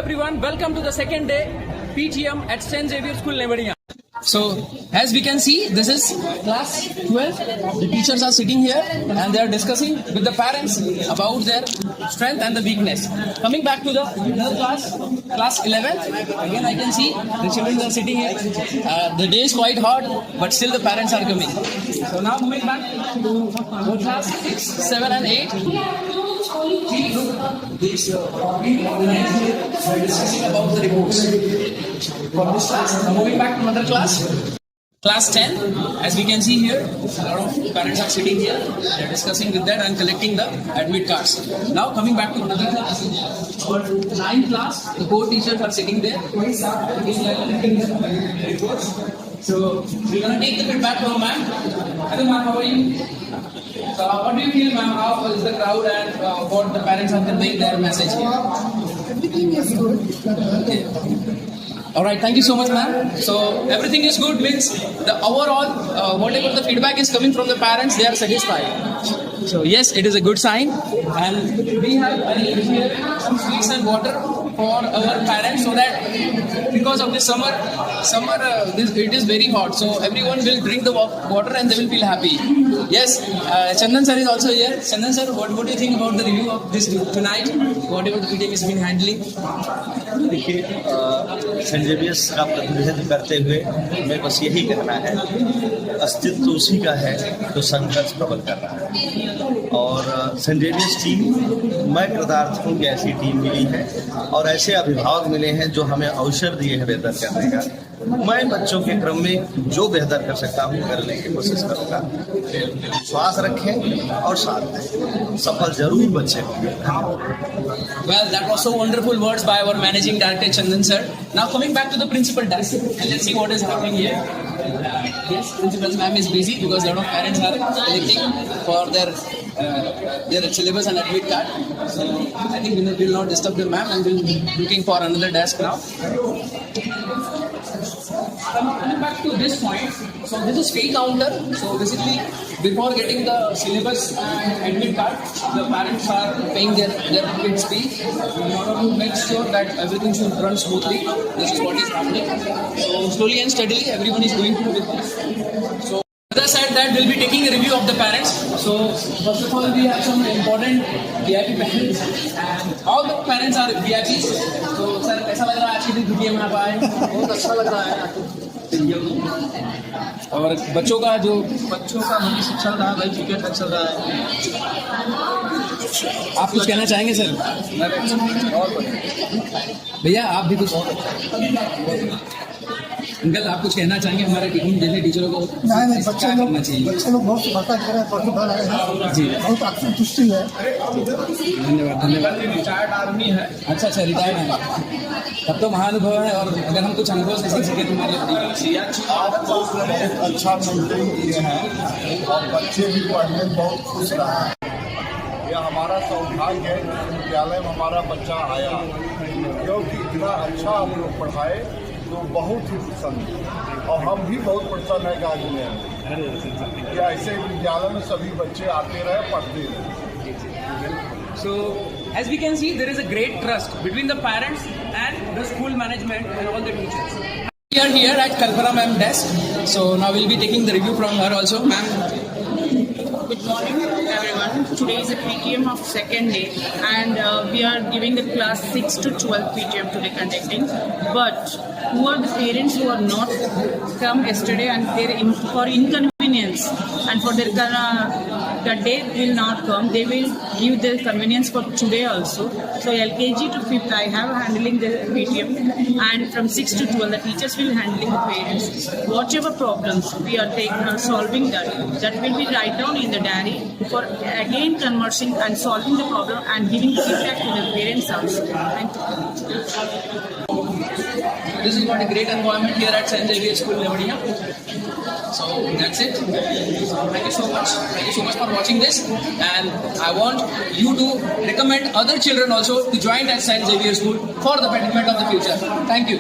everyone, welcome to the second day PTM at St. Xavier School, Nevadiya. So, as we can see, this is class 12. The teachers are sitting here and they are discussing with the parents about their strength and the weakness. Coming back to the another class 11. Again, I can see the children are sitting here. The day is quite hot, but still the parents are coming. So now moving back to class 6, 7 and 8. This discussing about the reports for this class. Now moving back to another class. Class 10, as we can see here, a lot of parents are sitting here, they are discussing with that and collecting the admit cards. Now coming back to another class, our 9th class, the 4 teachers are sitting there, collecting the reports. So we're going to take the feedback from ma'am. Hello ma'am, how are you? So what do you feel ma'am, how is the crowd and what the parents are conveying their message here? Everything is good. Okay. Alright, thank you so much ma'am. So everything is good means the overall whatever the feedback is coming from the parents, they are satisfied. So yes, it is a good sign and we have arranged here some sweets and water for our parents so that because of this summer it is very hot, so everyone will drink the water and they will feel happy. Yes, Chandan sir is also here. Chandan sir, what do you think about the review of this tonight? Whatever the PTM has been handling? देखिए Saint Xavier's का प्रतिनिधित्व करते हुए मैं बस यही कहना है, अस्तित्व उसी का है जो संघर्ष प्रबल कर रहा है और सेंट जेवियर्स टीम मैं कृतार्थ हूँ कि ऐसी टीम मिली है और ऐसे अभिभावक मिले हैं जो हमें अवसर दिए हैं बेहतर करने का। मैं बच्चों के क्रम में जो बेहतर कर सकता हूँ करने की कोशिश करूँगा। विश्वास रखें और साथ दें, सफल जरूर बच्चे होंगे। Well, that was so wonderful words by our managing director Chandan sir. Now coming back to the principal desk and let's see what is happening here. Yes, principal's ma'am is busy because a lot of parents are collecting for their syllabus and admit card. So I think we will not disturb the ma'am and we'll be looking for another desk now. Coming back to this point, so this is fee counter. So basically, before getting the syllabus and admit card, the parents are paying their kids' fee in order to make sure that everything should run smoothly. This is what is happening. So slowly and steadily, everyone is going through with this. So other side that we'll be taking a review of the parents. So first of all, we have some important VIP parents, and all the parents are VIPs. So sir, कैसा लग रहा है आज की दिन छुट्टियां में आप आए? बहुत अच्छा लग रहा है। और बच्चों का भविष्य चल रहा है भाई, क्रिकेट चल रहा है। आप कुछ कहना चाहेंगे सर? भैया आप भी कुछ अंकल आप कुछ कहना चाहेंगे हमारे टीम जैसे टीचरों को? नहीं, बच्चे लोग बहुत बढ़ता कर रहे हैं, जी बहुत संतुष्टि है। धन्यवाद। रिटायर्ड आर्मी है। अच्छा, रिटायर्ड है, तब तो महानुभव है। और अगर हम कुछ अनुभव से सीख सके तुम्हारे आप लोग बहुत अच्छा मेंटेन किए हैं और बच्चे भी पढ़ने बहुत खुश रहे हैं। यह हमारा सौभाग्य है कि विद्यालय में हमारा बच्चा आया, क्योंकि इतना अच्छा आप लोग पढ़ाए तो बहुत ही प्रसन्न और हम भी बहुत प्रसन्न है आज में कि ऐसे विद्यालय में सभी बच्चे आते रहे, पढ़ते रहे। So, as we can see, there is a great trust between the parents and the school management and all the teachers. We are here at Kalpana ma'am desk. So now we'll be taking the review from her also, ma'am. Good morning everyone. Today is a PTM of second day and we are giving the class 6 to 12 PTM today conducting. But who are the parents who are not come yesterday and for inconvenience and for their the day will not come, they will give the convenience for today also. So LKG to 5th I have handling the PTM and from 6 to 12 the teachers will handling the parents. Whatever problems we are solving that will be write down in the diary for again conversing and solving the problem and giving feedback to the parents also. Thank you. This is what a great environment here at St. Xavier School, Nevadiya. So that's it. Thank you so much. Thank you so much for watching this. And I want you to recommend other children also to join at St. Xavier School for the betterment of the future. Thank you.